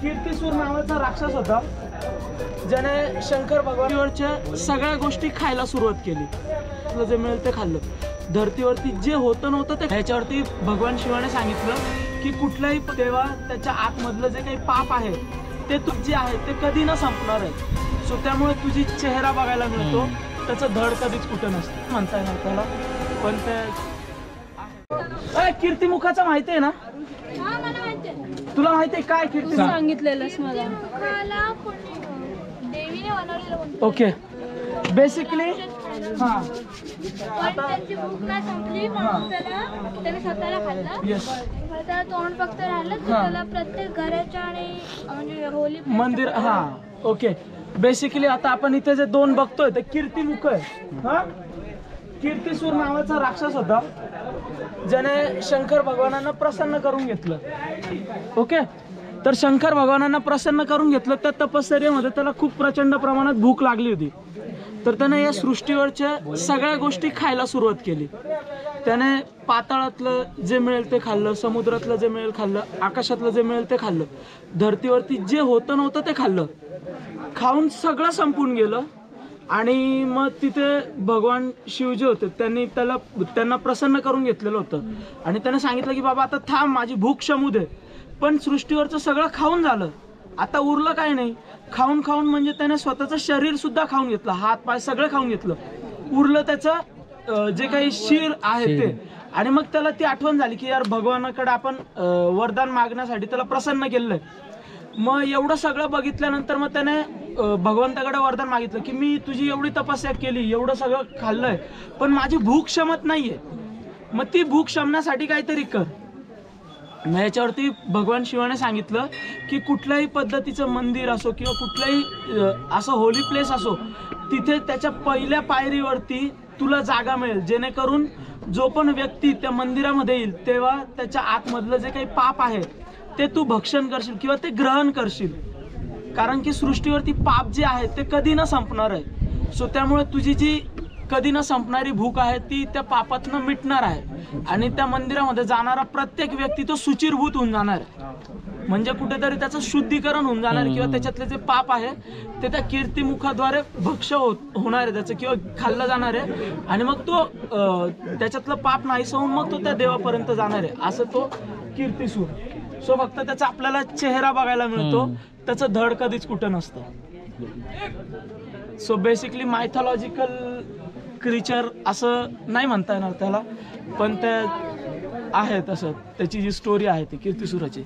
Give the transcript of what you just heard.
कीर्तिसूर नावाचा राक्षस होता, ज्याने शंकर भगवानवरच्या सगळ्या गोष्टी खायला सुरुवात केली. तुला जे मिळेल ते खाल्लं. धरतीवरती जे होतं नव्हतं ते ह्याच्यावरती भगवान शिवाने सांगितलं की कुठल्याही तेव्हा त्याच्या आतमधलं जे काही पाप आहे ते तू जे आहे ते कधी न संपणार आहे. सो त्यामुळे तुझी चेहरा बघायला मिळतो, त्याचं धड कधीच कुठं नसतं म्हणता येणार त्याला. पण ते कीर्तिमुखाचं माहिती आहे ना? तुला माहिती आहे काय कीर्ती सांगितलेलंस मला. ओके, बेसिकली हां त्यांची भूक नाही संपली म्हणून त्याने स्वतःला खाल्लं. येस, त्याला तोंड फक्त राहिलं, त्याला प्रत्येक घराच्या आणि म्हणजे होली मंदिर. हां ओके, बेसिकली आता आपण इथे जे दोन बघतोय ते कीर्तिमुख आहे. हा, कीर्तिसूर नावाचा राक्षस होता, ज्याने शंकर भगवानांना प्रसन्न करून घेतलं. ओके, तर शंकर भगवानांना प्रसन्न करून घेतलं. त्या तपश्चर्येमध्ये त्याला खूप प्रचंड प्रमाणात भूक लागली होती. तर त्याने या सृष्टीवरच्या सगळ्या गोष्टी खायला सुरुवात केली. त्याने पाताळातलं जे मिळेल ते खाल्लं, समुद्रातलं जे मिळेल खाल्लं, आकाशातलं जे मिळेल ते खाल्लं, धरतीवरती जे होतं नव्हतं ते खाल्लं. खाऊन सगळं संपून गेलं. आणि मग तिथे भगवान शिव जे होते त्यांना प्रसन्न करून घेतलेलं होतं. आणि त्याने सांगितलं की बाबा आता थांब, माझी भूक शमू दे. पण सृष्टीवरचं सगळं खाऊन झालं, आता उरलं काय नाही. खाऊन खाऊन म्हणजे त्याने स्वतःचं शरीर सुद्धा खाऊन घेतलं, हात पाय सगळं खाऊन घेतलं. उरलं त्याचं जे काही शीर आहे ते. आणि मग त्याला ती आठवण झाली की यार भगवानाकडे आपण वरदान मागण्यासाठी त्याला प्रसन्न केलंय. मग एवढं सगळं बघितल्यानंतर मग त्याने भगवंताकडे वरदान मागितलं की मी तुझी एवढी तपस्या केली, एवढं सगळं खाल्लंय, पण माझी भूक शमत नाहीये. मग ती भूक शमण्यासाठी काहीतरी कर. मग याच्यावरती भगवान शिवाने सांगितलं की कुठल्याही पद्धतीचं मंदिर असो किंवा कुठल्याही असं होली प्लेस असो, तिथे त्याच्या पहिल्या पायरीवरती तुला जागा मिळेल, जेणेकरून जो पण व्यक्ती त्या मंदिरामध्ये येईल तेव्हा त्याच्या आतमधलं जे काही पाप आहे ते तू भक्षण करशील किंवा ते ग्रहण करशील. कारण की सृष्टीवरती पाप जे आहे ते कधी न संपणार आहे. सो त्यामुळे तुझी जी कधी न संपणारी भूक आहे ती त्या पापातनं मिटणार आहे. आणि त्या मंदिरामध्ये जाणारा प्रत्येक व्यक्ती तो शुचिरभूत होऊन जाणार आहे. म्हणजे कुठेतरी त्याचं शुद्धीकरण होऊन जाणार किंवा त्याच्यातले जे पाप आहे ते त्या कीर्तिमुखाद्वारे भक्ष होणार आहे त्याचं किंवा खाल्लं जाणार आहे. आणि मग तो त्याच्यातलं पाप नाहीसं होऊन मग तो त्या देवापर्यंत जाणार आहे. असं तो कीर्तिसूर. सो फक्त त्याचा आपल्याला चेहरा बघायला मिळतो, त्याचं धड कधीच कुठं नसतं. सो बेसिकली मायथॉलॉजिकल क्रिचर असं नाही म्हणता येणार त्याला, पण ते आहे तसं. त्याची जी स्टोरी आहे ती कीर्तिसूराची.